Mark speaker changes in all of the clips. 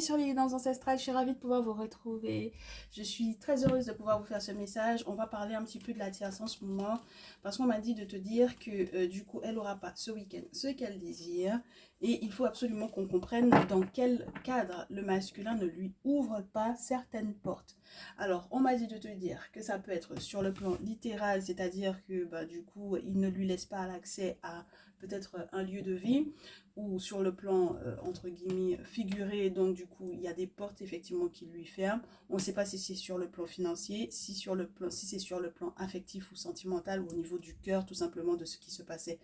Speaker 1: Sur les guidances ancestrales, je suis ravie de pouvoir vous retrouver. Je suis très heureuse de pouvoir vous faire ce message. On va parler un petit peu de la tierce en ce moment parce qu'on m'a dit de te dire que du coup, elle n'aura pas ce week-end ce qu'elle désire et il faut absolument qu'on comprenne dans quel cadre le masculin ne lui ouvre pas certaines portes. Alors, on m'a dit de te dire que ça peut être sur le plan littéral, c'est-à-dire que du coup, il ne lui laisse pas l'accès à peut-être un lieu de vie, ou sur le plan entre guillemets figuré, donc du coup il y a des portes effectivement qui lui ferment. On ne sait pas si c'est sur le plan financier, si c'est sur le plan affectif ou sentimental, ou au niveau du cœur tout simplement de ce qui se passait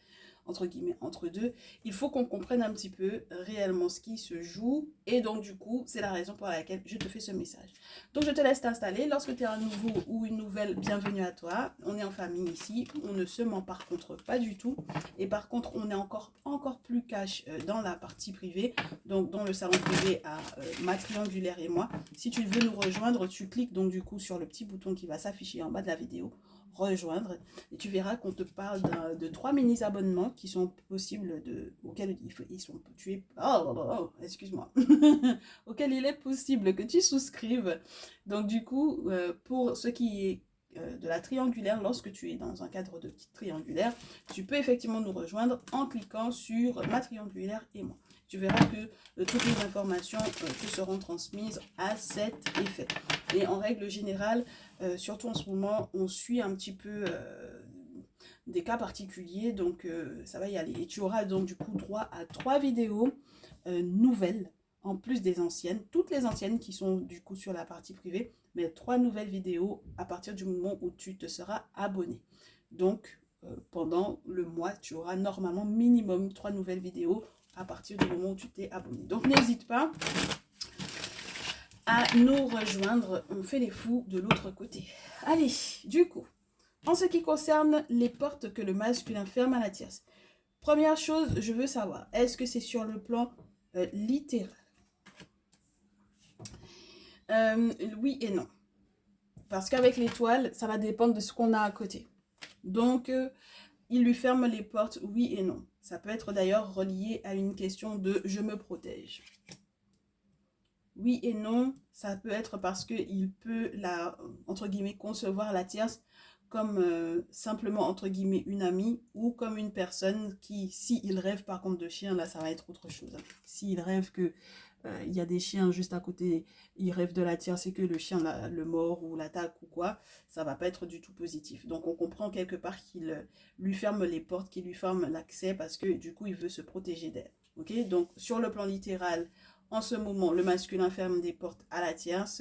Speaker 1: entre guillemets entre deux. Il faut qu'on comprenne un petit peu réellement ce qui se joue, et donc du coup c'est la raison pour laquelle je te fais ce message. Donc je te laisse t'installer. Lorsque tu es un nouveau ou une nouvelle, bienvenue à toi. On est en famille ici, on ne se ment par contre pas du tout, et par contre on est encore plus cash dans la partie privée, donc dans le salon privé à ma triangulaire et moi. Si tu veux nous rejoindre, tu cliques donc du coup sur le petit bouton qui va s'afficher en bas de la vidéo, rejoindre, et tu verras qu'on te parle de 3 mini abonnements qui sont possibles, auxquels ils sont tués, excuse-moi, auxquels il est possible que tu souscrives. Donc du coup, pour ce qui est de la triangulaire, lorsque tu es dans un cadre de triangulaire, tu peux effectivement nous rejoindre en cliquant sur ma triangulaire et moi. Tu verras que toutes les informations te seront transmises à cet effet. Et en règle générale, surtout en ce moment, on suit un petit peu des cas particuliers, donc ça va y aller. Et tu auras donc du coup droit à 3 vidéos nouvelles, en plus des anciennes, toutes les anciennes qui sont du coup sur la partie privée, mais 3 nouvelles vidéos à partir du moment où tu te seras abonné. Donc pendant le mois, tu auras normalement minimum 3 nouvelles vidéos à partir du moment où tu t'es abonné. Donc n'hésite pas à nous rejoindre, on fait les fous de l'autre côté. Allez, du coup, en ce qui concerne les portes que le masculin ferme à la tierce, première chose, je veux savoir, est-ce que c'est sur le plan littéral? Oui et non. Parce qu'avec l'étoile, ça va dépendre de ce qu'on a à côté. Donc, il lui ferme les portes, oui et non. Ça peut être d'ailleurs relié à une question de « je me protège ». Oui et non, ça peut être parce qu'il peut, entre guillemets, concevoir la tierce comme simplement, entre guillemets, une amie, ou comme une personne qui, s'il rêve par contre de chien, là ça va être autre chose. S'il rêve que il y a des chiens juste à côté, il rêve de la tierce et que le chien le mord ou l'attaque ou quoi, ça va pas être du tout positif. Donc on comprend quelque part qu'il lui ferme les portes, qu'il lui ferme l'accès parce que du coup il veut se protéger d'elle. Ok, donc sur le plan littéral, en ce moment, le masculin ferme des portes à la tierce.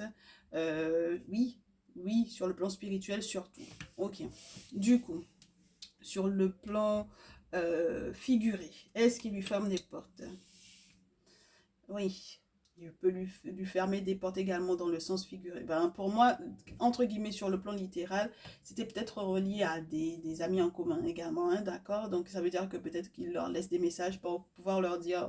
Speaker 1: Oui, oui, sur le plan spirituel surtout. Ok. Du coup, sur le plan figuré, est-ce qu'il lui ferme des portes? Oui. Il peut lui fermer des portes également dans le sens figuré. Pour moi, entre guillemets, sur le plan littéral, c'était peut-être relié à des amis en commun également, hein, d'accord? Donc ça veut dire que peut-être qu'il leur laisse des messages pour pouvoir leur dire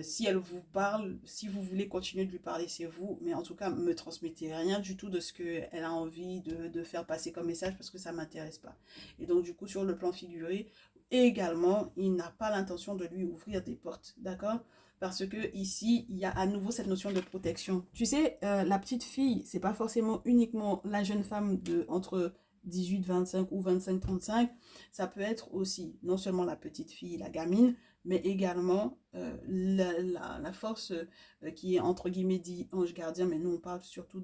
Speaker 1: si elle vous parle, si vous voulez continuer de lui parler, c'est vous. Mais en tout cas, me transmettez rien du tout de ce qu'elle a envie de faire passer comme message parce que ça ne m'intéresse pas. Et donc, du coup, sur le plan figuré, également, il n'a pas l'intention de lui ouvrir des portes, d'accord? Parce que ici, il y a à nouveau cette notion de protection. Tu sais, la petite fille, c'est pas forcément uniquement la jeune femme de entre 18-25 ou 25-35. Ça peut être aussi non seulement la petite fille, la gamine, mais également la force qui est entre guillemets dit ange gardien, mais nous on parle surtout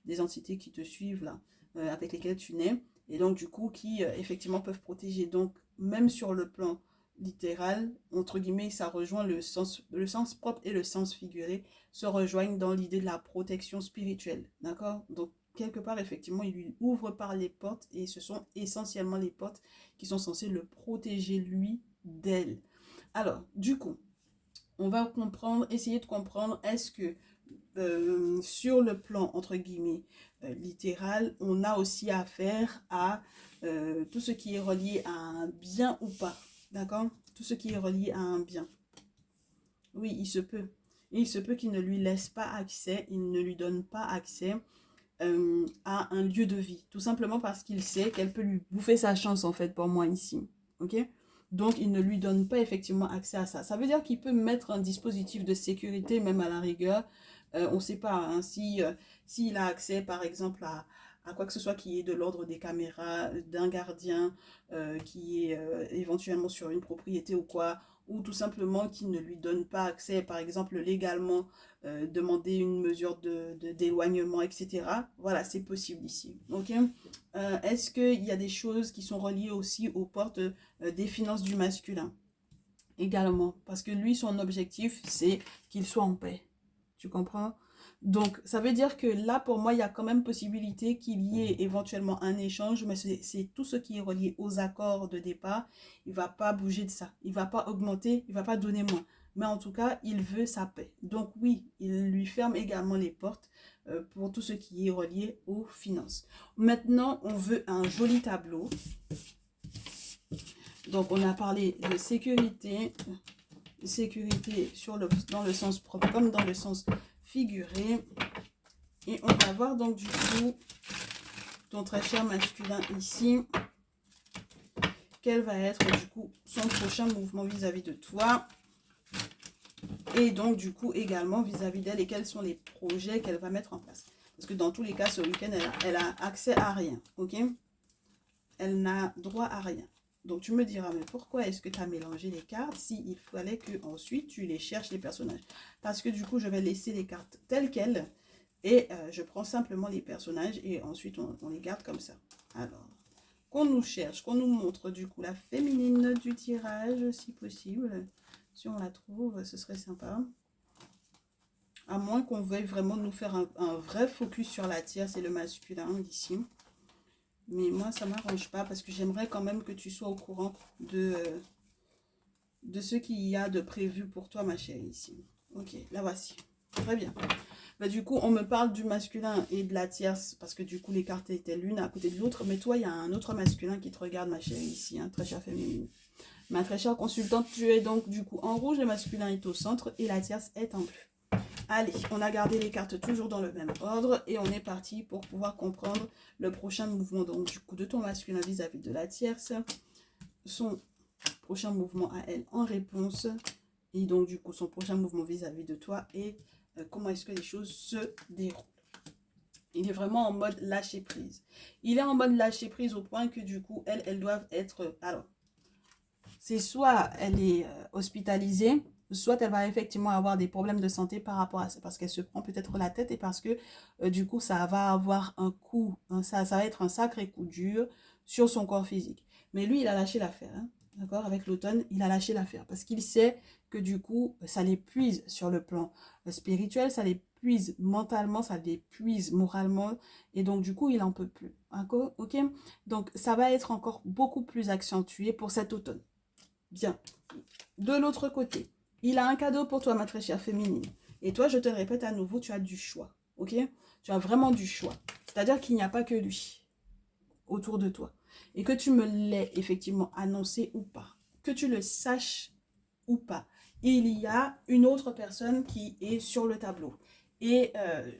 Speaker 1: des entités qui te suivent là, avec lesquelles tu nais, et donc du coup qui effectivement peuvent protéger. Donc même sur le plan littéral, entre guillemets, ça rejoint le sens propre et le sens figuré se rejoignent dans l'idée de la protection spirituelle, d'accord? Donc quelque part, effectivement, il lui ouvre par les portes, et ce sont essentiellement les portes qui sont censées le protéger, lui, d'elle. Alors, du coup, on va essayer de comprendre, est-ce que sur le plan, entre guillemets, littéral, on a aussi affaire à tout ce qui est relié à un bien ou pas, d'accord? Tout ce qui est relié à un bien. Oui, il se peut. Il se peut qu'il ne lui laisse pas accès, il ne lui donne pas accès à un lieu de vie. Tout simplement parce qu'il sait qu'elle peut lui bouffer sa chance, en fait, pour moi, ici. Ok? Donc, il ne lui donne pas effectivement accès à ça. Ça veut dire qu'il peut mettre un dispositif de sécurité, même à la rigueur. On ne sait pas hein, si, s'il a accès, par exemple, à quoi que ce soit qui est de l'ordre des caméras, d'un gardien, qui est éventuellement sur une propriété ou quoi, ou tout simplement qu'il ne lui donne pas accès, par exemple, légalement, demander une mesure d'éloignement, etc. Voilà, c'est possible ici. Ok. Est-ce qu'il y a des choses qui sont reliées aussi aux portes des finances du masculin également? Parce que lui, son objectif, c'est qu'il soit en paix. Tu comprends? Donc, ça veut dire que là, pour moi, il y a quand même possibilité qu'il y ait éventuellement un échange, mais c'est tout ce qui est relié aux accords de départ. Il ne va pas bouger de ça. Il ne va pas augmenter, il ne va pas donner moins. Mais en tout cas, il veut sa paix. Donc oui, il lui ferme également les portes pour tout ce qui est relié aux finances. Maintenant, on veut un joli tableau. Donc, on a parlé de sécurité dans le sens propre comme dans le sens figuré. Et on va voir donc du coup ton très cher masculin ici. Quel va être du coup son prochain mouvement vis-à-vis de toi. Et donc du coup également vis-à-vis d'elle et quels sont les projets qu'elle va mettre en place. Parce que dans tous les cas, ce week-end, elle a accès à rien. Ok? Elle n'a droit à rien. Donc, tu me diras, mais pourquoi est-ce que tu as mélangé les cartes s'il fallait que ensuite tu les cherches, les personnages? Parce que du coup, je vais laisser les cartes telles quelles et je prends simplement les personnages et ensuite on les garde comme ça. Alors, qu'on nous cherche, qu'on nous montre du coup la féminine du tirage, si possible. Si on la trouve, ce serait sympa. À moins qu'on veuille vraiment nous faire un vrai focus sur la tierce et le masculin ici. Mais moi, ça ne m'arrange pas parce que j'aimerais quand même que tu sois au courant de ce qu'il y a de prévu pour toi, ma chérie, ici. Ok, la voici. Très bien. Bah, du coup, on me parle du masculin et de la tierce parce que du coup, les cartes étaient l'une à côté de l'autre. Mais toi, il y a un autre masculin qui te regarde, ma chérie, ici, hein, très chère féminine. Ma très chère consultante, tu es donc du coup en rouge, le masculin est au centre et la tierce est en bleu. Allez, on a gardé les cartes toujours dans le même ordre et on est parti pour pouvoir comprendre le prochain mouvement donc du coup de ton masculin vis-à-vis de la tierce, son prochain mouvement à elle en réponse et donc du coup son prochain mouvement vis-à-vis de toi et comment est-ce que les choses se déroulent. Il est vraiment en mode lâcher prise. Il est en mode lâcher prise au point que du coup elles doivent être... Alors, c'est soit elle est hospitalisée, soit elle va effectivement avoir des problèmes de santé par rapport à ça, parce qu'elle se prend peut-être la tête et parce que du coup ça va avoir un coup, hein, ça va être un sacré coup dur sur son corps physique. Mais lui, il a lâché l'affaire, hein, d'accord? Avec l'automne, il a lâché l'affaire parce qu'il sait que du coup, ça l'épuise sur le plan spirituel, ça l'épuise mentalement, ça l'épuise moralement, et donc du coup, il n'en peut plus, d'accord? Ok? Donc ça va être encore beaucoup plus accentué pour cet automne. Bien. De l'autre côté, il a un cadeau pour toi, ma très chère féminine. Et toi, je te le répète à nouveau, tu as du choix. Ok? Tu as vraiment du choix. C'est-à-dire qu'il n'y a pas que lui autour de toi. Et que tu me l'aies effectivement annoncé ou pas. Que tu le saches ou pas. Il y a une autre personne qui est sur le tableau. Et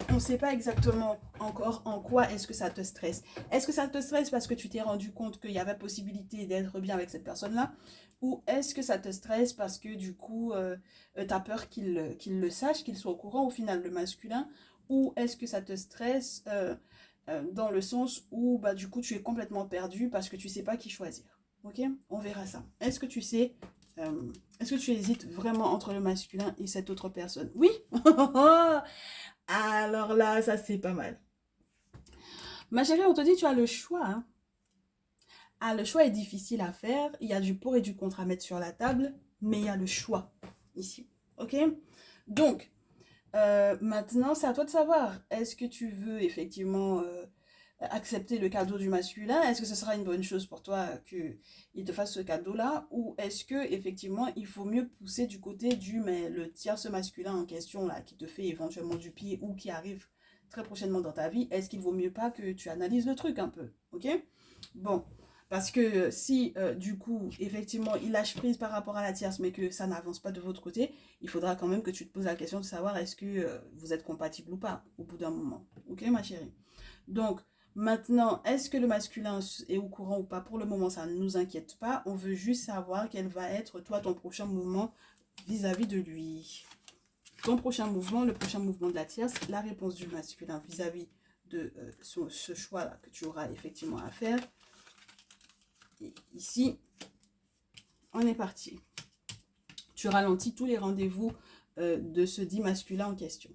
Speaker 1: on ne sait pas exactement encore en quoi est-ce que ça te stresse. Est-ce que ça te stresse parce que tu t'es rendu compte qu'il y avait possibilité d'être bien avec cette personne-là? Ou est-ce que ça te stresse parce que du coup, tu as peur qu'il le sache, qu'il soit au courant au final, le masculin? Ou est-ce que ça te stresse dans le sens où bah, du coup tu es complètement perdu parce que tu ne sais pas qui choisir? Ok? On verra ça. Est-ce que tu sais... est-ce que tu hésites vraiment entre le masculin et cette autre personne? Oui. Alors là, ça c'est pas mal. Ma chérie, on te dit tu as le choix. Hein. Ah, le choix est difficile à faire. Il y a du pour et du contre à mettre sur la table, mais il y a le choix ici. Ok? Donc, maintenant, c'est à toi de savoir. Est-ce que tu veux effectivement accepter le cadeau du masculin? Est-ce que ce sera une bonne chose pour toi qu'il te fasse ce cadeau-là? Ou est-ce que effectivement il faut mieux pousser du côté mais le tierce masculin en question là, qui te fait éventuellement du pied ou qui arrive très prochainement dans ta vie, est-ce qu'il vaut mieux pas que tu analyses le truc un peu? Ok? Bon. Parce que si, du coup, effectivement, il lâche prise par rapport à la tierce, mais que ça n'avance pas de votre côté, il faudra quand même que tu te poses la question de savoir est-ce que vous êtes compatible ou pas, au bout d'un moment. Ok, ma chérie? Donc, Maintenant, est-ce que le masculin est au courant ou pas? Pour le moment, ça ne nous inquiète pas. On veut juste savoir quel va être, toi, ton prochain mouvement vis-à-vis de lui. Ton prochain mouvement, le prochain mouvement de la tierce, la réponse du masculin vis-à-vis de ce choix-là que tu auras effectivement à faire. Et ici, on est parti. Tu ralentis tous les rendez-vous de ce dit masculin en question.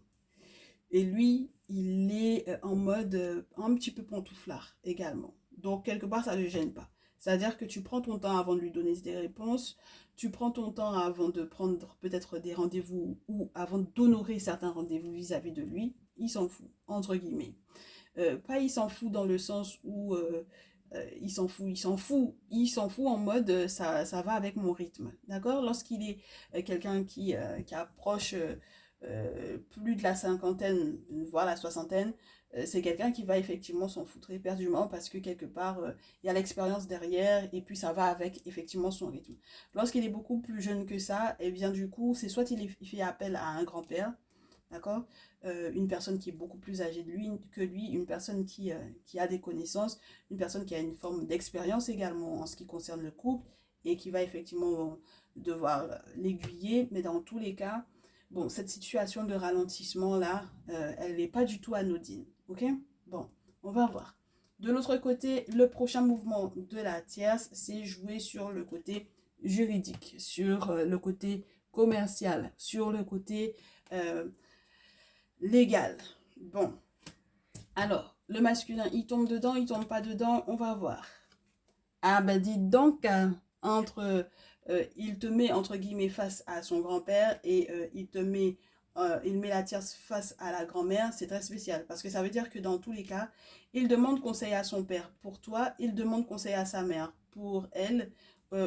Speaker 1: Et lui, il est en mode un petit peu pantouflard également. Donc, quelque part, ça ne le gêne pas. C'est-à-dire que tu prends ton temps avant de lui donner des réponses, tu prends ton temps avant de prendre peut-être des rendez-vous ou avant d'honorer certains rendez-vous vis-à-vis de lui. Il s'en fout, entre guillemets. Pas il s'en fout dans le sens où il s'en fout en mode ça va avec mon rythme. D'accord? Lorsqu'il est quelqu'un qui approche plus de la cinquantaine, voire la soixantaine, c'est quelqu'un qui va effectivement s'en foutre éperdument parce que quelque part, il y a l'expérience derrière et puis ça va avec effectivement son rythme. Lorsqu'il est beaucoup plus jeune que ça, et bien du coup, c'est soit il fait appel à un grand-père, d'accord, une personne qui est beaucoup plus âgée de lui que lui, une personne qui a des connaissances, une personne qui a une forme d'expérience également en ce qui concerne le couple et qui va effectivement devoir l'aiguiller, mais dans tous les cas, bon, cette situation de ralentissement là, elle n'est pas du tout anodine, ok? Bon, on va voir. De l'autre côté, le prochain mouvement de la tierce, c'est jouer sur le côté juridique, sur le côté commercial, sur le côté légal. Bon, alors, le masculin, il tombe dedans, il tombe pas dedans, on va voir. Ah ben dis donc, il te met entre guillemets face à son grand-père et il met la tierce face à la grand-mère, c'est très spécial parce que ça veut dire que dans tous les cas, il demande conseil à son père pour toi, il demande conseil à sa mère pour elle,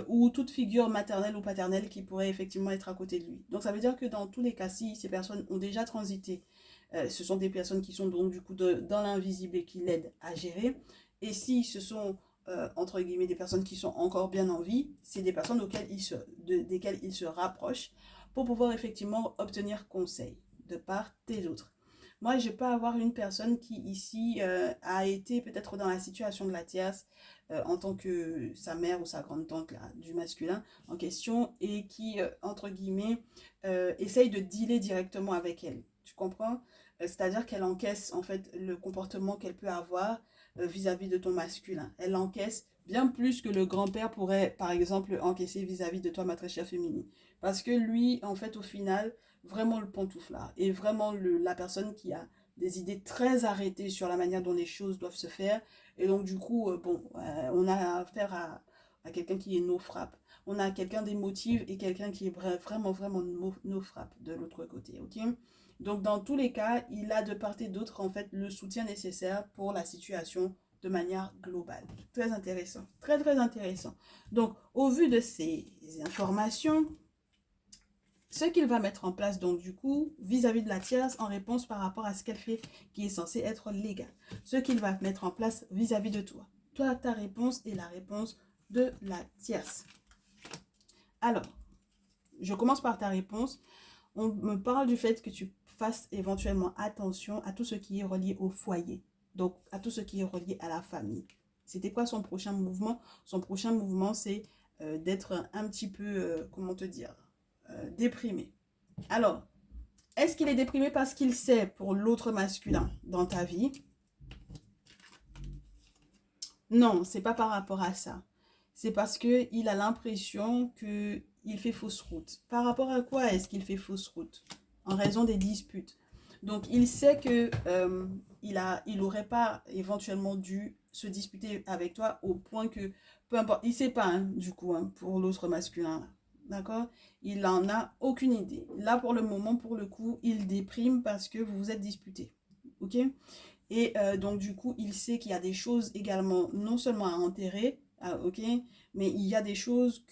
Speaker 1: ou toute figure maternelle ou paternelle qui pourrait effectivement être à côté de lui. Donc ça veut dire que dans tous les cas, si ces personnes ont déjà transité, ce sont des personnes qui sont donc du coup dans l'invisible et qui l'aident à gérer. Et si ce sont entre guillemets des personnes qui sont encore bien en vie, c'est des personnes desquelles il se rapproche pour pouvoir effectivement obtenir conseil de part et d'autre. Moi, je peux avoir une personne qui ici a été peut-être dans la situation de la tierce en tant que sa mère ou sa grande-tante du masculin en question et qui, entre guillemets, essaye de dealer directement avec elle. Tu comprends? C'est-à-dire qu'elle encaisse en fait le comportement qu'elle peut avoir vis-à-vis de ton masculin. Elle encaisse bien plus que le grand-père pourrait, par exemple, encaisser vis-à-vis de toi, ma très chère féminine. Parce que lui, en fait, au final, vraiment le pantouflard et vraiment la personne qui a des idées très arrêtées sur la manière dont les choses doivent se faire. Et donc, du coup, on a affaire à quelqu'un qui est no frappe. On a quelqu'un d'émotif et quelqu'un qui est vraiment no frappe de l'autre côté, ok? Donc, dans tous les cas, il a de part et d'autre, en fait, le soutien nécessaire pour la situation de manière globale. Très intéressant. Très intéressant. Donc, au vu de ces informations, ce qu'il va mettre en place, donc, du coup, vis-à-vis de la tierce, en réponse par rapport à ce qu'elle fait, qui est censé être légal. Ce qu'il va mettre en place vis-à-vis de toi. Toi, ta réponse est la réponse de la tierce. Alors, je commence par ta réponse. On me parle du fait que tu fasses éventuellement attention à tout ce qui est relié au foyer. Donc, à tout ce qui est relié à la famille. C'était quoi son prochain mouvement? Son prochain mouvement, c'est d'être un petit peu, comment te dire, déprimé. Alors, est-ce qu'il est déprimé parce qu'il sait pour l'autre masculin dans ta vie? Non, c'est pas par rapport à ça. C'est parce qu'il a l'impression qu'il fait fausse route. Par rapport à quoi est-ce qu'il fait fausse route? En raison des disputes. Donc, il sait que il aurait pas éventuellement dû se disputer avec toi au point que, peu importe, il sait pas, hein, du coup, hein, pour l'autre masculin. D'accord? Il n'en a aucune idée. Là, pour le moment, pour le coup, il déprime parce que vous vous êtes disputés. Ok? Et donc, du coup, il sait qu'il y a des choses également, non seulement à enterrer, ok, mais il y a des choses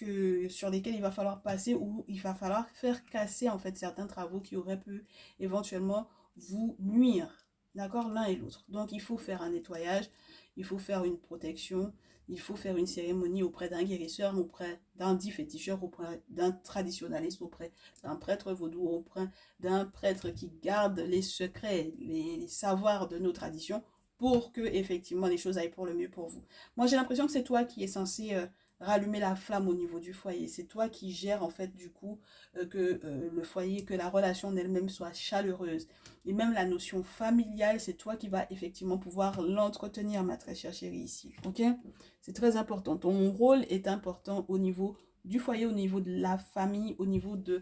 Speaker 1: sur lesquelles il va falloir passer ou il va falloir faire casser, en fait, certains travaux qui auraient pu éventuellement vous nuire, d'accord, l'un et l'autre. Donc, il faut faire un nettoyage, il faut faire une protection, il faut faire une cérémonie auprès d'un guérisseur, auprès d'un dit féticheur, auprès d'un traditionnaliste, auprès d'un prêtre vaudou, auprès d'un prêtre qui garde les secrets, les savoirs de nos traditions pour que effectivement les choses aillent pour le mieux pour vous. Moi, j'ai l'impression que c'est toi qui es censé rallumer la flamme au niveau du foyer. C'est toi qui gères en fait du coup que le foyer, que la relation en elle-même soit chaleureuse. Et même la notion familiale, c'est toi qui vas effectivement pouvoir l'entretenir, ma très chère chérie, ici. Ok? C'est très important. Ton rôle est important au niveau du foyer, au niveau de la famille, au niveau de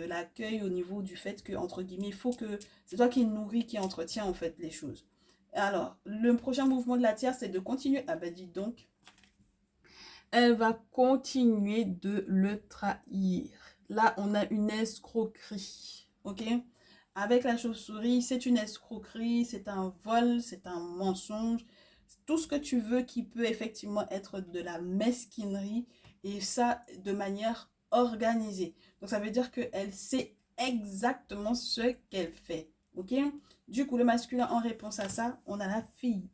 Speaker 1: l'accueil, au niveau du fait que, entre guillemets, il faut que c'est toi qui nourris, qui entretient en fait les choses. Alors, le prochain mouvement de la tierce, c'est de continuer. Ah ben dis donc, elle va continuer de le trahir. Là, on a une escroquerie, ok? Avec la chauve-souris, c'est une escroquerie, c'est un vol, c'est un mensonge. Tout ce que tu veux qui peut effectivement être de la mesquinerie et ça de manière organisée. Donc, ça veut dire qu'elle sait exactement ce qu'elle fait, ok? Du coup, le masculin, en réponse à ça, on a la fille.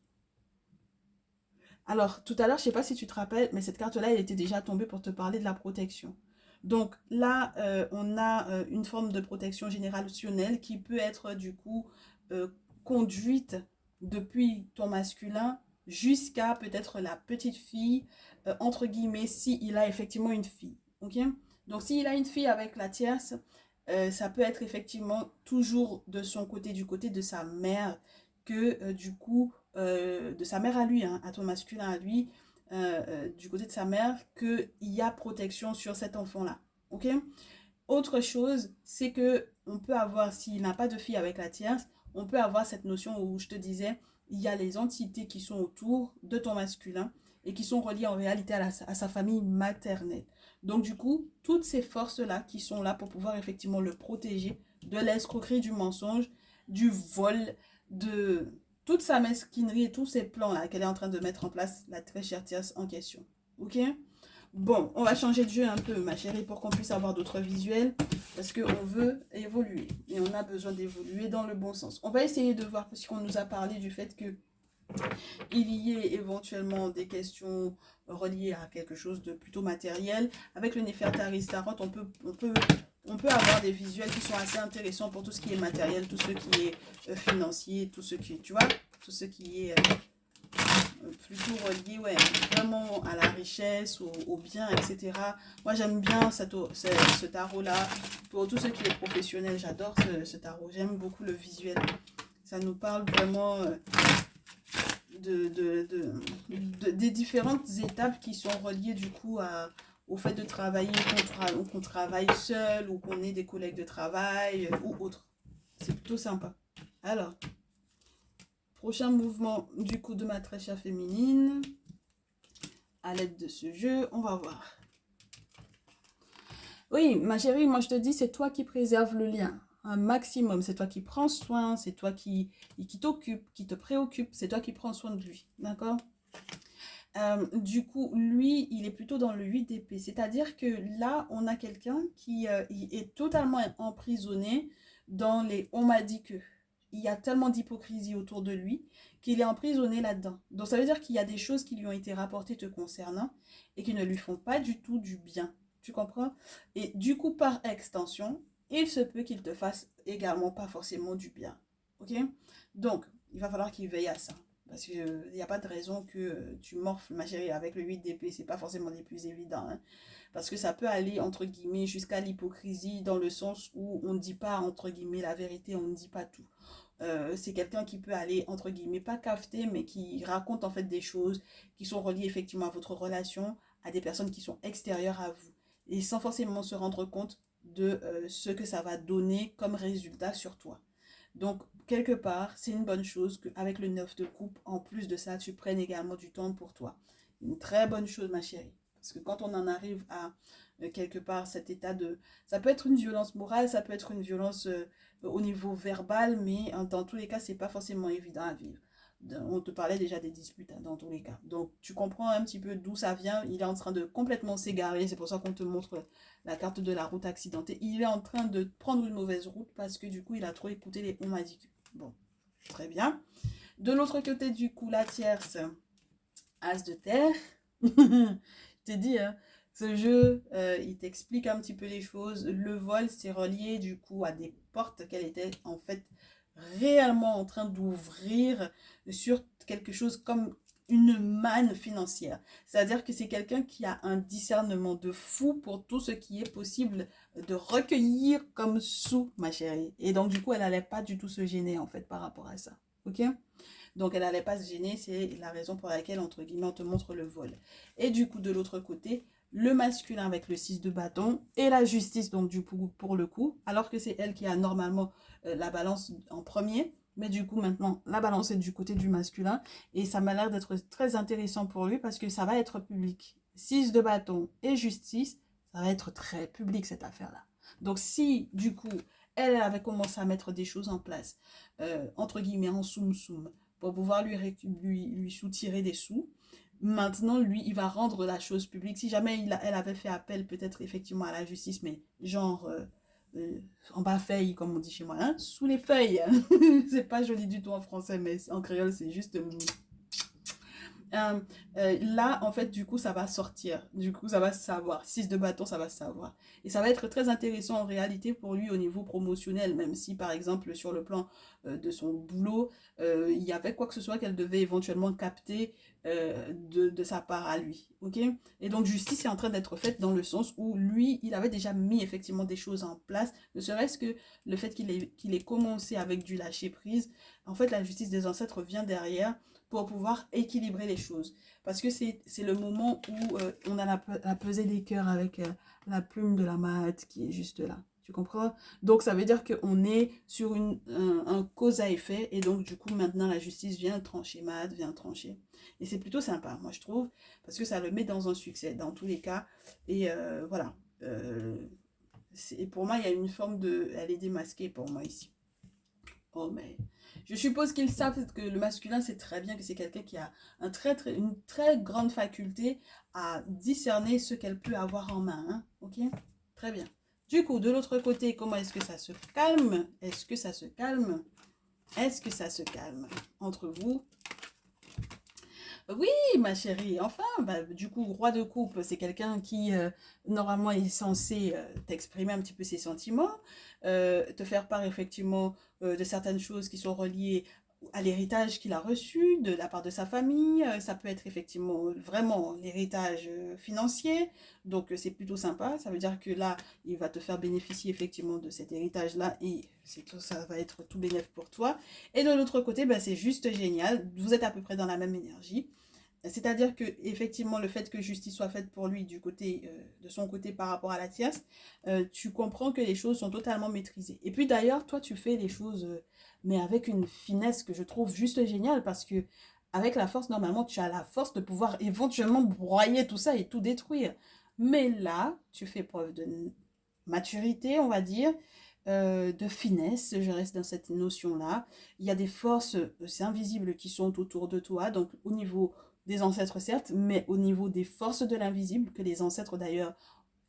Speaker 1: Alors, tout à l'heure, je ne sais pas si tu te rappelles, mais cette carte-là, elle était déjà tombée pour te parler de la protection. Donc là, on a une forme de protection générationnelle qui peut être du coup euh, conduite depuis ton masculin jusqu'à peut-être la petite fille, entre guillemets, s'il a effectivement une fille. Ok? Donc s'il a une fille avec la tierce, ça peut être effectivement toujours de son côté, du côté de sa mère, que du coup de sa mère à lui, hein, à ton masculin à lui, du côté de sa mère, qu'il y a protection sur cet enfant-là. Ok? Autre chose, c'est que on peut avoir, s'il n'a pas de fille avec la tierce, on peut avoir cette notion où je te disais, il y a les entités qui sont autour de ton masculin et qui sont reliées en réalité à sa famille maternelle. Donc du coup, toutes ces forces-là qui sont là pour pouvoir effectivement le protéger de l'escroquerie, du mensonge, du vol, de toute sa mesquinerie et tous ces plans-là qu'elle est en train de mettre en place, la très chère tierce en question. Ok? Bon, on va changer de jeu un peu, ma chérie, pour qu'on puisse avoir d'autres visuels, parce qu'on veut évoluer, et on a besoin d'évoluer dans le bon sens. On va essayer de voir, puisqu'on nous a parlé du fait que il y ait éventuellement des questions reliées à quelque chose de plutôt matériel. Avec le Néfertari Tarot, on peut avoir des visuels qui sont assez intéressants pour tout ce qui est matériel, tout ce qui est financier, tout ce qui, tu vois, tout ce qui est plutôt relié, ouais, vraiment à la richesse, au bien, etc. Moi, j'aime bien ce tarot-là. Pour tout ce qui est professionnel, j'adore ce tarot. J'aime beaucoup le visuel. Ça nous parle vraiment des différentes étapes qui sont reliées du coup au fait de travailler, qu'on travaille seul ou qu'on ait des collègues de travail ou autre. C'est plutôt sympa. Alors, prochain mouvement du coup de ma très chère féminine. À l'aide de ce jeu, on va voir. Oui, ma chérie, moi je te dis, c'est toi qui préserves le lien un maximum. C'est toi qui prends soin, c'est toi qui t'occupe, qui te préoccupe, c'est toi qui prends soin de lui, d'accord? Du coup, lui, il est plutôt dans le 8 d'épée. C'est-à-dire que là, on a quelqu'un qui est totalement emprisonné dans les « on m'a dit que ». Il y a tellement d'hypocrisie autour de lui qu'il est emprisonné là-dedans. Donc ça veut dire qu'il y a des choses qui lui ont été rapportées te concernant et qui ne lui font pas du tout du bien. Tu comprends? Et du coup, par extension, il se peut qu'il te fasse également pas forcément du bien. Ok? Donc, il va falloir qu'il veille à ça. Parce qu'il n'y a pas de raison que tu morfles, ma chérie, avec le 8 d'épée. C'est pas forcément les plus évidents. Hein. Parce que ça peut aller, entre guillemets, jusqu'à l'hypocrisie, dans le sens où on ne dit pas, entre guillemets, la vérité, on ne dit pas tout. C'est quelqu'un qui peut aller, entre guillemets, pas cafeter, mais qui raconte en fait des choses qui sont reliées effectivement à votre relation, à des personnes qui sont extérieures à vous. Et sans forcément se rendre compte de ce que ça va donner comme résultat sur toi. Donc, quelque part, c'est une bonne chose qu'avec le 9 de coupe, en plus de ça, tu prennes également du temps pour toi. Une très bonne chose, ma chérie. Parce que quand on en arrive à, quelque part, cet état de... Ça peut être une violence morale, ça peut être une violence au niveau verbal, mais dans tous les cas, c'est pas forcément évident à vivre. On te parlait déjà des disputes, hein, dans tous les cas. Donc, tu comprends un petit peu d'où ça vient. Il est en train de complètement s'égarer. C'est pour ça qu'on te montre la carte de la route accidentée. Il est en train de prendre une mauvaise route parce que du coup, il a trop écouté les « on m'a dit que ». Bon, très bien. De l'autre côté, du coup, la tierce, As de terre. Je t'ai dit, hein, ce jeu, il t'explique un petit peu les choses. Le vol, c'est relié du coup à des portes qu'elle était en fait réellement en train d'ouvrir sur quelque chose comme une manne financière. C'est-à-dire que c'est quelqu'un qui a un discernement de fou pour tout ce qui est possible de recueillir comme sous, ma chérie. Et donc, du coup, elle n'allait pas du tout se gêner, en fait, par rapport à ça. Ok? Donc, elle n'allait pas se gêner. C'est la raison pour laquelle, entre guillemets, on te montre le vol. Et du coup, de l'autre côté, le masculin avec le 6 de bâton et la justice, donc, du coup, pour le coup, alors que c'est elle qui a normalement la balance en premier. Mais du coup, maintenant, la balance est du côté du masculin. Et ça m'a l'air d'être très intéressant pour lui parce que ça va être public. 6 de bâton et justice, ça va être très public cette affaire-là. Donc si, du coup, elle avait commencé à mettre des choses en place, entre guillemets, en soum-soum, pour pouvoir lui soutirer des sous, maintenant, lui, il va rendre la chose publique. Si jamais elle avait fait appel peut-être effectivement à la justice, mais genre euh, en bas feuille, comme on dit chez moi, hein, sous les feuilles. C'est pas joli du tout en français, mais en créole, c'est juste euh, là, en fait, du coup, ça va sortir. Du coup, ça va se savoir. 6 de bâton, ça va se savoir. Et ça va être très intéressant en réalité pour lui au niveau promotionnel, même si, par exemple, sur le plan de son boulot, il y avait quoi que ce soit qu'elle devait éventuellement capter de sa part à lui. Ok? Et donc, justice est en train d'être faite dans le sens où lui, il avait déjà mis effectivement des choses en place, ne serait-ce que le fait qu'il ait commencé avec du lâcher prise. En fait, la justice des ancêtres vient derrière pour pouvoir équilibrer les choses. Parce que c'est le moment où on a la pesée des cœurs avec la plume de la Mahat qui est juste là. Tu comprends? Donc ça veut dire qu'on est sur un cause à effet et donc du coup maintenant la justice vient trancher, Mahat vient trancher. Et c'est plutôt sympa, moi je trouve, parce que ça le met dans un succès dans tous les cas. Et voilà. Pour moi, il y a une forme de... Elle est démasquée pour moi ici. Oh, mais je suppose qu'ils savent que le masculin, c'est très bien que c'est quelqu'un qui a une très grande faculté à discerner ce qu'elle peut avoir en main. Hein? Ok? Très bien. Du coup, de l'autre côté, comment est-ce que ça se calme? Est-ce que ça se calme? Est-ce que ça se calme entre vous? Oui, ma chérie, enfin, bah, du coup, roi de coupe, c'est quelqu'un qui, normalement, est censé t'exprimer un petit peu ses sentiments, te faire part, effectivement, de certaines choses qui sont reliées à l'héritage qu'il a reçu de la part de sa famille. Ça peut être, effectivement, vraiment l'héritage financier. Donc, c'est plutôt sympa. Ça veut dire que là, il va te faire bénéficier, effectivement, de cet héritage-là et ça va être tout bénéf pour toi. Et de l'autre côté, bah, c'est juste génial. Vous êtes à peu près dans la même énergie. C'est-à-dire que effectivement le fait que justice soit faite pour lui du côté de son côté par rapport à la tierce, tu comprends que les choses sont totalement maîtrisées. Et puis d'ailleurs, toi tu fais les choses mais avec une finesse que je trouve juste géniale parce que avec la force normalement tu as la force de pouvoir éventuellement broyer tout ça et tout détruire. Mais là, tu fais preuve de maturité, on va dire, de finesse, je reste dans cette notion-là. Il y a des forces invisibles qui sont autour de toi, donc au niveau des ancêtres certes, mais au niveau des forces de l'invisible, que les ancêtres d'ailleurs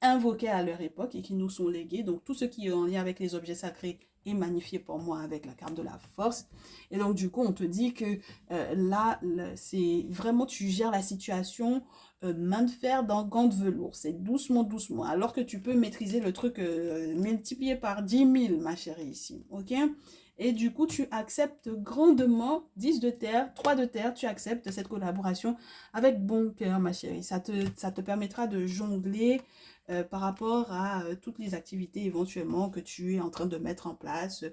Speaker 1: invoqués à leur époque et qui nous sont légués. Donc tout ce qui est en lien avec les objets sacrés est magnifié pour moi avec la carte de la force. Et donc du coup, on te dit que là, c'est vraiment, tu gères la situation main de fer dans gants de velours. C'est doucement, doucement. Alors que tu peux maîtriser le truc multiplié par 10 000, ma chérie, ici. Ok? Et du coup, tu acceptes grandement 10 de terre, 3 de terre, tu acceptes cette collaboration avec bon cœur, ma chérie. Ça te permettra de jongler par rapport à toutes les activités éventuellement que tu es en train de mettre en place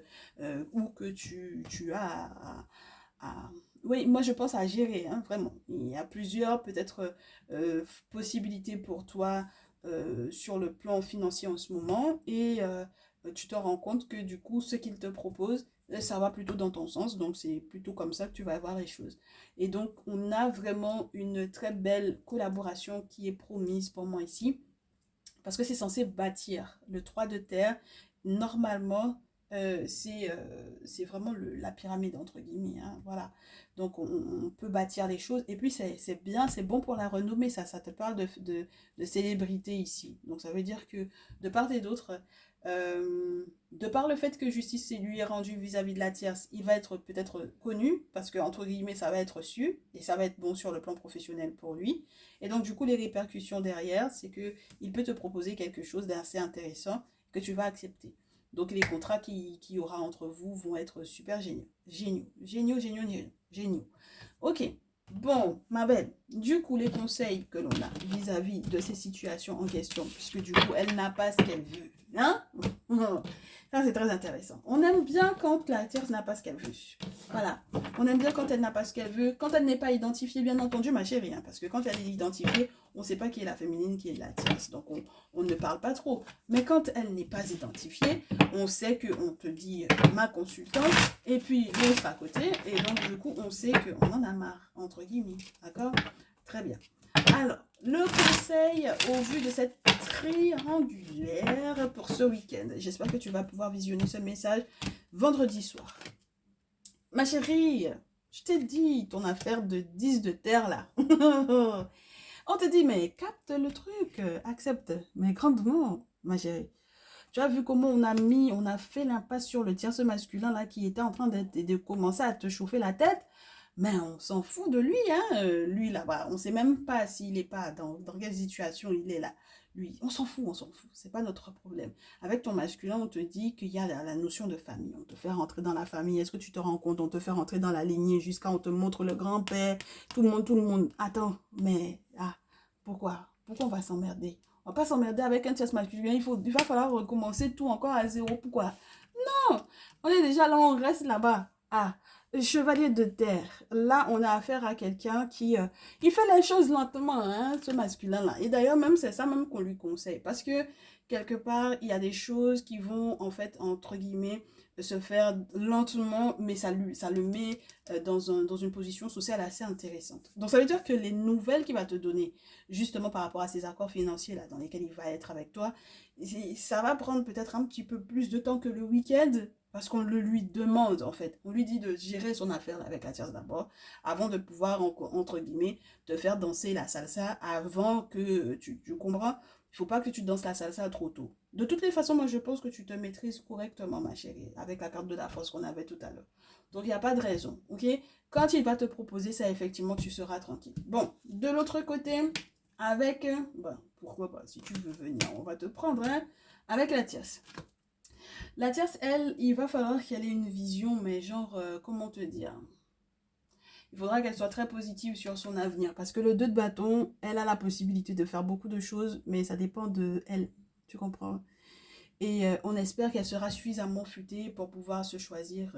Speaker 1: ou que tu as Oui, moi je pense à gérer, hein, vraiment. Il y a plusieurs peut-être possibilités pour toi sur le plan financier en ce moment et tu te rends compte que du coup ce qu'il te propose, ça va plutôt dans ton sens, donc c'est plutôt comme ça que tu vas voir les choses. Et donc on a vraiment une très belle collaboration qui est promise pour moi ici parce que c'est censé bâtir. Le 3 de terre, normalement, c'est vraiment la pyramide, entre guillemets. Hein, voilà. Donc, on peut bâtir les choses. Et puis, c'est bien, c'est bon pour la renommée. Ça te parle de célébrité ici. Donc, ça veut dire que, de part et d'autre, de par le fait que justice lui est rendue vis-à-vis de la tierce, il va être peut-être connu, parce que, entre guillemets, ça va être su, et ça va être bon sur le plan professionnel pour lui. Et donc, du coup, les répercussions derrière, c'est que il peut te proposer quelque chose d'assez intéressant que tu vas accepter. Donc, les contrats qu'il y aura entre vous vont être super géniaux. Géniaux, géniaux, géniaux, géniaux. Géniaux. Ok. Bon, ma belle, du coup, les conseils que l'on a vis-à-vis de ces situations en question, puisque du coup, elle n'a pas ce qu'elle veut, hein? Ça, c'est très intéressant. On aime bien quand la tierce n'a pas ce qu'elle veut. Voilà. On aime bien quand elle n'a pas ce qu'elle veut, quand elle n'est pas identifiée, bien entendu, ma chérie, hein, parce que quand elle est identifiée, on ne sait pas qui est la féminine, qui est la tierce, donc on ne parle pas trop. Mais quand elle n'est pas identifiée, on sait qu'on te dit ma consultante, et puis l'autre à côté, et donc du coup, on sait qu'on en a marre, entre guillemets. D'accord? Très bien. Alors, le conseil au vu de cette triangulaire pour ce week-end. J'espère que tu vas pouvoir visionner ce message vendredi soir. Ma chérie, je t'ai dit ton affaire de 10 de terre là. On te dit, mais capte le truc, accepte, mais grandement, ma chérie. Tu as vu comment on a fait l'impasse sur le tierce masculin là qui était en train de commencer à te chauffer la tête. Mais on s'en fout de lui, hein. Lui là-bas, on ne sait même pas s'il n'est pas dans quelle situation il est là. Lui, on s'en fout, on s'en fout. C'est pas notre problème. Avec ton masculin, on te dit qu'il y a la notion de famille. On te fait rentrer dans la famille. Est-ce que tu te rends compte? On te fait rentrer dans la lignée jusqu'à on te montre le grand-père. Tout le monde, tout le monde. Attends, mais pourquoi? Pourquoi on va s'emmerder? On va pas s'emmerder avec un tierce masculin. Il va falloir recommencer tout encore à zéro. Pourquoi? Non, on est déjà là, on reste là-bas. Chevalier de terre. Là, on a affaire à quelqu'un qui il fait les choses lentement, hein, ce masculin-là. Et d'ailleurs, même c'est ça même qu'on lui conseille. Parce que, quelque part, il y a des choses qui vont, en fait, entre guillemets, se faire lentement, mais ça le met dans une position sociale assez intéressante. Donc, ça veut dire que les nouvelles qu'il va te donner, justement par rapport à ces accords financiers là, dans lesquels il va être avec toi, ça va prendre peut-être un petit peu plus de temps que le week-end, parce qu'on le lui demande, en fait. On lui dit de gérer son affaire avec la tierce d'abord, avant de pouvoir, entre guillemets, te faire danser la salsa avant que tu comprends. Il ne faut pas que tu danses la salsa trop tôt. De toutes les façons, moi, je pense que tu te maîtrises correctement, ma chérie, avec la carte de la force qu'on avait tout à l'heure. Donc, il n'y a pas de raison, ok? Quand il va te proposer ça, effectivement, tu seras tranquille. Bon, de l'autre côté, avec... pourquoi pas, si tu veux venir, on va te prendre, hein, avec la tierce. La tierce, elle, il va falloir qu'elle ait une vision, mais genre, comment te dire? Il faudra qu'elle soit très positive sur son avenir. Parce que le 2 de bâton, elle a la possibilité de faire beaucoup de choses, mais ça dépend de elle. Tu comprends? Et on espère qu'elle sera suffisamment futée pour pouvoir se choisir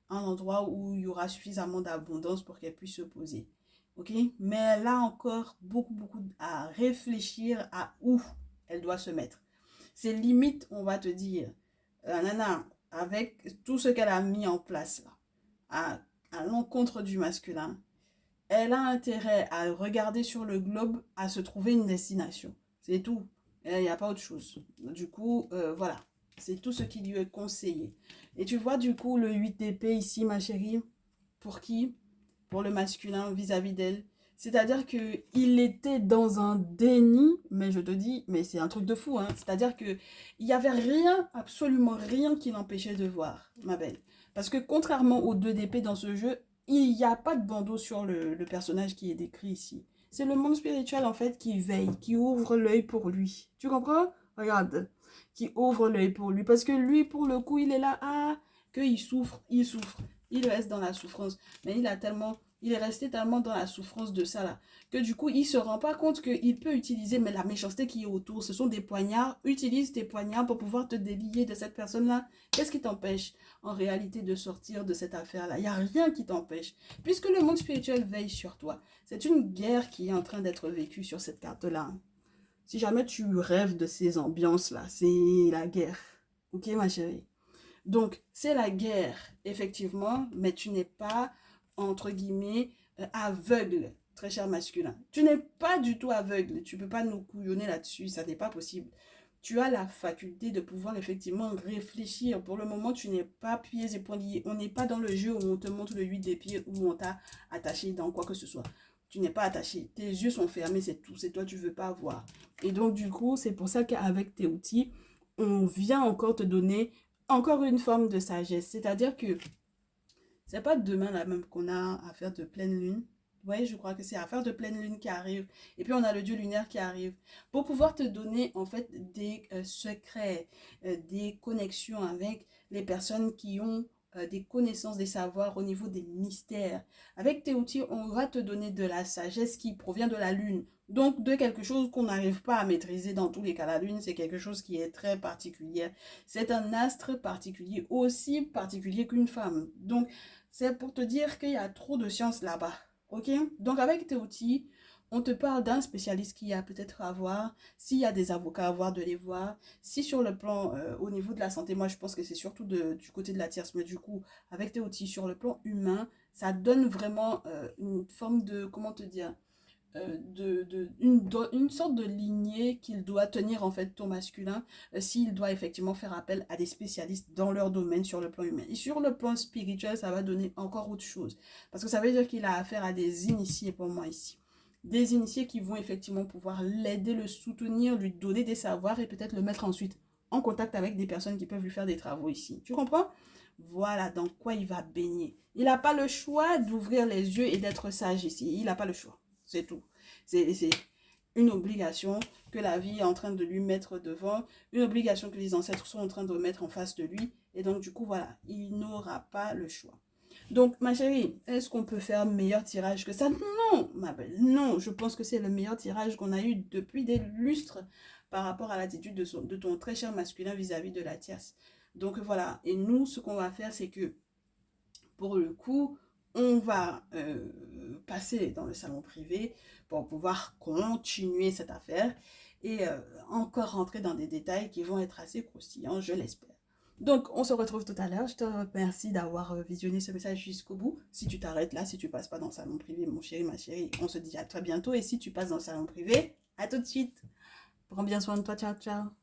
Speaker 1: un endroit où il y aura suffisamment d'abondance pour qu'elle puisse se poser. Ok? Mais elle a encore beaucoup, beaucoup à réfléchir à où elle doit se mettre. C'est limite, on va te dire, la nana, avec tout ce qu'elle a mis en place là, à l'encontre du masculin, elle a intérêt à regarder sur le globe, à se trouver une destination. C'est tout. Il n'y a pas autre chose. Du coup, voilà. C'est tout ce qui lui est conseillé. Et tu vois, du coup, le 8 d'épée ici, ma chérie, pour qui? Pour le masculin vis-à-vis d'elle. C'est-à-dire qu'il était dans un déni, mais je te dis, mais c'est un truc de fou, hein. C'est-à-dire qu'il n'y avait rien, absolument rien qui l'empêchait de voir, ma belle. Parce que contrairement aux 2 d'épée dans ce jeu, il n'y a pas de bandeau sur le personnage qui est décrit ici. C'est le monde spirituel, en fait, qui veille, qui ouvre l'œil pour lui. Tu comprends? Regarde, qui ouvre l'œil pour lui. Parce que lui, pour le coup, il est là, qu'il souffre, il souffre. Il reste dans la souffrance. Mais il est resté tellement dans la souffrance de ça là, que du coup, il ne se rend pas compte qu'il peut utiliser, mais la méchanceté qui est autour, ce sont des poignards. Utilise tes poignards pour pouvoir te délier de cette personne-là. Qu'est-ce qui t'empêche en réalité de sortir de cette affaire-là? Il n'y a rien qui t'empêche. Puisque le monde spirituel veille sur toi. C'est une guerre qui est en train d'être vécue sur cette carte-là. Si jamais tu rêves de ces ambiances-là, c'est la guerre. Ok, ma chérie? Donc, c'est la guerre, effectivement, mais tu n'es pas, entre guillemets, aveugle, très cher masculin. Tu n'es pas du tout aveugle. Tu ne peux pas nous couillonner là-dessus, ça n'est pas possible. Tu as la faculté de pouvoir effectivement réfléchir. Pour le moment, tu n'es pas pieds et poings liés. On n'est pas dans le jeu où on te montre le 8 des pieds, où on t'a attaché dans quoi que ce soit. Tu n'es pas attaché. Tes yeux sont fermés, c'est tout. C'est toi, tu ne veux pas voir. Et donc, du coup, c'est pour ça qu'avec tes outils, on vient encore te donner encore une forme de sagesse. C'est-à-dire que c'est pas demain là même qu'on a à faire de pleine lune. Ouais, je crois que c'est affaire de pleine lune qui arrive. Et puis on a le dieu lunaire qui arrive. Pour pouvoir te donner en fait des secrets, des connexions avec les personnes qui ont des connaissances, des savoirs au niveau des mystères. Avec tes outils, on va te donner de la sagesse qui provient de la lune. Donc de quelque chose qu'on n'arrive pas à maîtriser dans tous les cas. La lune, c'est quelque chose qui est très particulier. C'est un astre particulier, aussi particulier qu'une femme. Donc c'est pour te dire qu'il y a trop de science là-bas. Ok? Donc, avec tes outils, on te parle d'un spécialiste qui a peut-être à voir. S'il y a des avocats à voir, de les voir. Si sur le plan, au niveau de la santé, moi, je pense que c'est surtout du côté de la tierce. Mais du coup, avec tes outils sur le plan humain, ça donne vraiment une forme de, comment te dire, une sorte de lignée qu'il doit tenir en fait ton masculin s'il doit effectivement faire appel à des spécialistes dans leur domaine sur le plan humain. Et sur le plan spirituel, ça va donner encore autre chose. Parce que ça veut dire qu'il a affaire à des initiés pour moi ici. Des initiés qui vont effectivement pouvoir l'aider, le soutenir, lui donner des savoirs et peut-être le mettre ensuite en contact avec des personnes qui peuvent lui faire des travaux ici. Tu comprends? Voilà dans quoi il va baigner. Il n'a pas le choix d'ouvrir les yeux et d'être sage ici. Il n'a pas le choix. C'est tout. C'est une obligation que la vie est en train de lui mettre devant, une obligation que les ancêtres sont en train de mettre en face de lui. Et donc, du coup, voilà, il n'aura pas le choix. Donc, ma chérie, est-ce qu'on peut faire meilleur tirage que ça? Non, ma belle, non. Je pense que c'est le meilleur tirage qu'on a eu depuis des lustres par rapport à l'attitude de ton très cher masculin vis-à-vis de la tierce. Donc, voilà. Et nous, ce qu'on va faire, c'est que pour le coup, on va passer dans le salon privé pour pouvoir continuer cette affaire et encore rentrer dans des détails qui vont être assez croustillants, je l'espère. Donc, on se retrouve tout à l'heure. Je te remercie d'avoir visionné ce message jusqu'au bout. Si tu t'arrêtes là, si tu passes pas dans le salon privé, mon chéri, ma chérie, on se dit à très bientôt. Et si tu passes dans le salon privé, à tout de suite. Prends bien soin de toi. Ciao, ciao.